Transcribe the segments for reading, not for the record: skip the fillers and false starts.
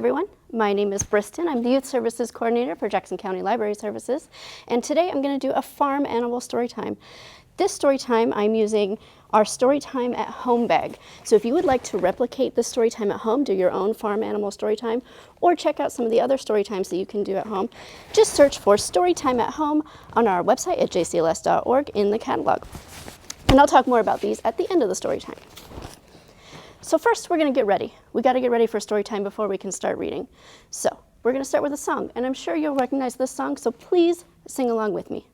everyone, my name is Brystan. I'm the Youth Services Coordinator for Jackson County Library Services, and today I'm going to do a farm animal story time. This story time I'm using our Storytime at Home bag. So if you would like to replicate this story time at home, do your own farm animal story time, or check out some of the other story times that you can do at home, just search for Storytime at Home on our website at jcls.org in the catalog. And I'll talk more about these at the end of the story time. So first, we're going to get ready. We got to get ready for story time before we can start reading. So we're going to start with a song, and I'm sure you'll recognize this song, so please sing along with me.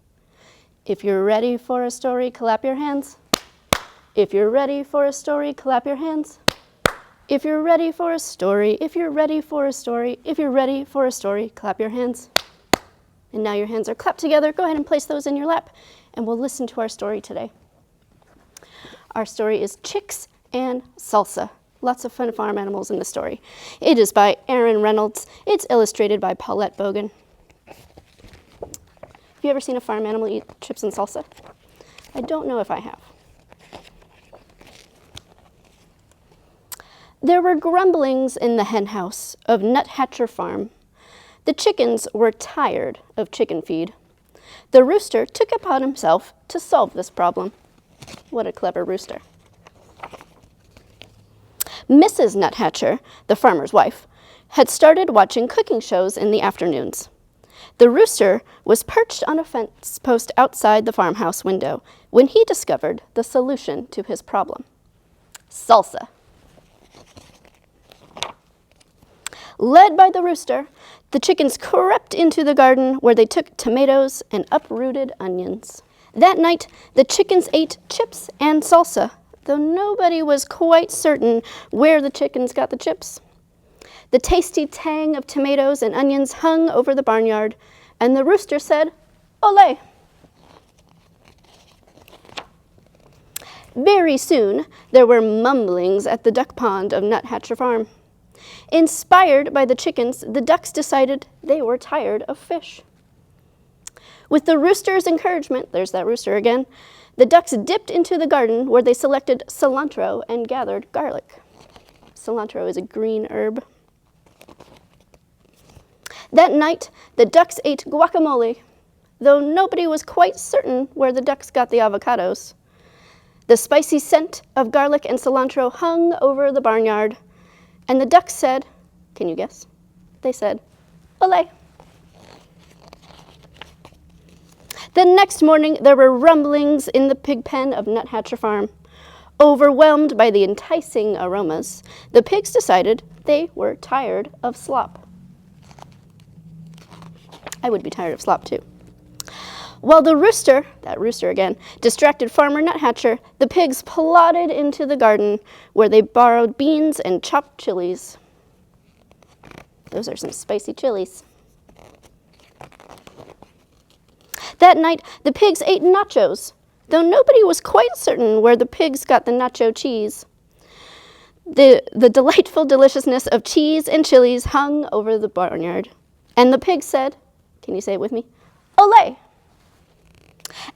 If you're ready for a story, clap your hands. If you're ready for a story, clap your hands. If you're ready for a story, if you're ready for a story, if you're ready for a story, clap your hands. And now your hands are clapped together. Go ahead and place those in your lap, and we'll listen to our story today. Our story is Chicks and Salsa. Lots of fun farm animals in the story. It is by Aaron Reynolds. It's illustrated by Paulette Bogan. Have you ever seen a farm animal eat chips and salsa? I don't know if I have. There were grumblings in the hen house of Nuthatcher Farm. The chickens were tired of chicken feed. The rooster took upon himself to solve this problem. What a clever rooster. Mrs. Nuthatcher, the farmer's wife, had started watching cooking shows in the afternoons. The rooster was perched on a fence post outside the farmhouse window when he discovered the solution to his problem. Salsa. Led by the rooster, the chickens crept into the garden where they took tomatoes and uprooted onions. That night, the chickens ate chips and salsa, though nobody was quite certain where the chickens got the chips. The tasty tang of tomatoes and onions hung over the barnyard, and the rooster said, "Ole." Very soon, there were mumblings at the duck pond of Nuthatcher Farm. Inspired by the chickens, the ducks decided they were tired of fish. With the rooster's encouragement, there's that rooster again, the ducks dipped into the garden where they selected cilantro and gathered garlic. Cilantro is a green herb. That night, the ducks ate guacamole, though nobody was quite certain where the ducks got the avocados. The spicy scent of garlic and cilantro hung over the barnyard, and the ducks said, can you guess? They said, "Ole." The next morning, there were rumblings in the pig pen of Nuthatcher Farm. Overwhelmed by the enticing aromas, the pigs decided they were tired of slop. I would be tired of slop too. While the rooster, that rooster again, distracted Farmer Nuthatcher, the pigs plodded into the garden where they borrowed beans and chopped chilies. Those are some spicy chilies. That night, the pigs ate nachos, though nobody was quite certain where the pigs got the nacho cheese. The delightful deliciousness of cheese and chilies hung over the barnyard, and the pigs said, can you say it with me? Ole.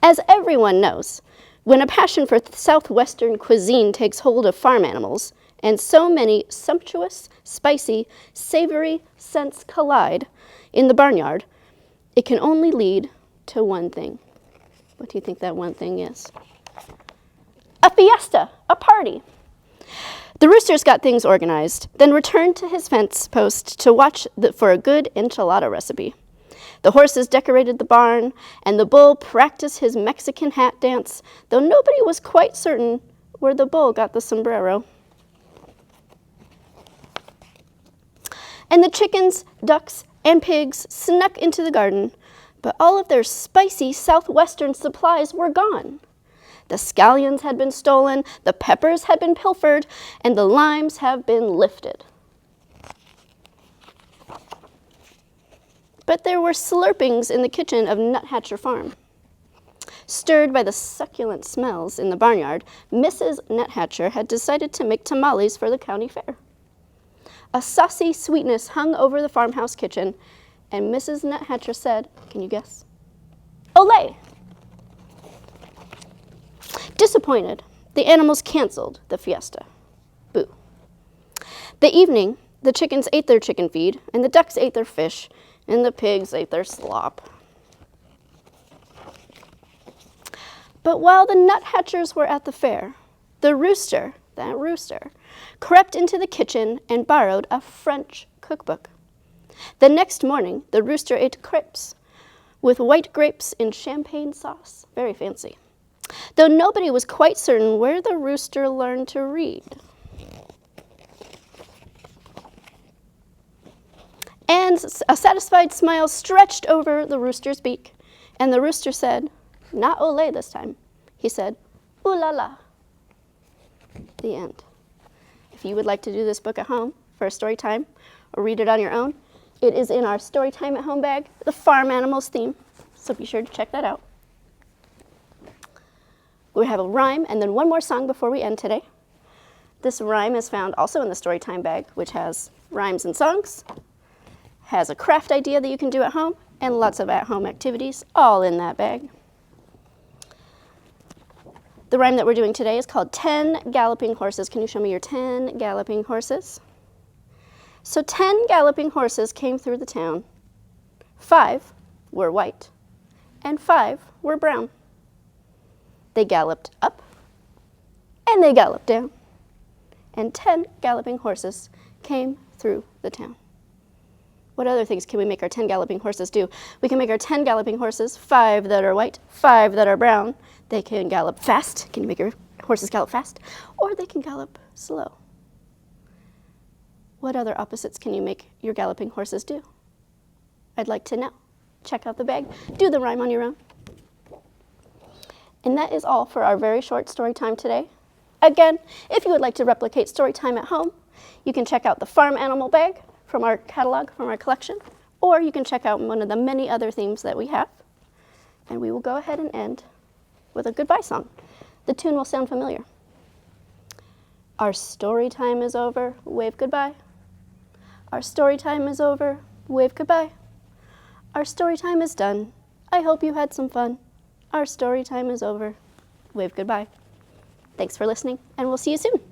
As everyone knows, when a passion for southwestern cuisine takes hold of farm animals, and so many sumptuous, spicy, savory scents collide in the barnyard, it can only lead to one thing. What do you think that one thing is? A fiesta, a party. The roosters got things organized, then returned to his fence post to watch for a good enchilada recipe. The horses decorated the barn, and the bull practiced his Mexican hat dance, though nobody was quite certain where the bull got the sombrero. And the chickens, ducks, and pigs snuck into the garden, but all of their spicy southwestern supplies were gone. The scallions had been stolen, the peppers had been pilfered, and the limes have been lifted. But there were slurpings in the kitchen of Nuthatcher Farm. Stirred by the succulent smells in the barnyard, Mrs. Nuthatcher had decided to make tamales for the county fair. A saucy sweetness hung over the farmhouse kitchen, and Mrs. Nuthatcher said, can you guess? Ole. Disappointed, the animals canceled the fiesta. Boo. The evening, The chickens ate their chicken feed, and the ducks ate their fish, and the pigs ate their slop. But while the nuthatchers were at the fair, the rooster, that rooster, crept into the kitchen and borrowed a French cookbook. The next morning, the rooster ate crepes with white grapes in champagne sauce. Very fancy. Though nobody was quite certain where the rooster learned to read. And a satisfied smile stretched over the rooster's beak, and the rooster said, not ole this time. He said, ooh la la. The end. If you would like to do this book at home for a story time or read it on your own, it is in our Storytime at Home bag, the farm animals theme, so be sure to check that out. We have a rhyme and then one more song before we end today. This rhyme is found also in the Storytime bag, which has rhymes and songs, has a craft idea that you can do at home, and lots of at-home activities, all in that bag. The rhyme that we're doing today is called 10 Galloping Horses. Can you show me your 10 galloping horses? So 10 galloping horses came through the town. 5 were white, and 5 were brown. They galloped up, and they galloped down, and 10 galloping horses came through the town. What other things can we make our 10 galloping horses do? We can make our 10 galloping horses 5 that are white, 5 that are brown. They can gallop fast. Can you make your horses gallop fast? Or they can gallop slow. What other opposites can you make your galloping horses do? I'd like to know. Check out the bag. Do the rhyme on your own. And that is all for our very short story time today. Again, if you would like to replicate story time at home, you can check out the farm animal bag from our catalog, from our collection, or you can check out one of the many other themes that we have. And we will go ahead and end with a goodbye song. The tune will sound familiar. Our story time is over, wave goodbye. Our story time is over, wave goodbye. Our story time is done. I hope you had some fun. Our story time is over, wave goodbye. Thanks for listening, and we'll see you soon.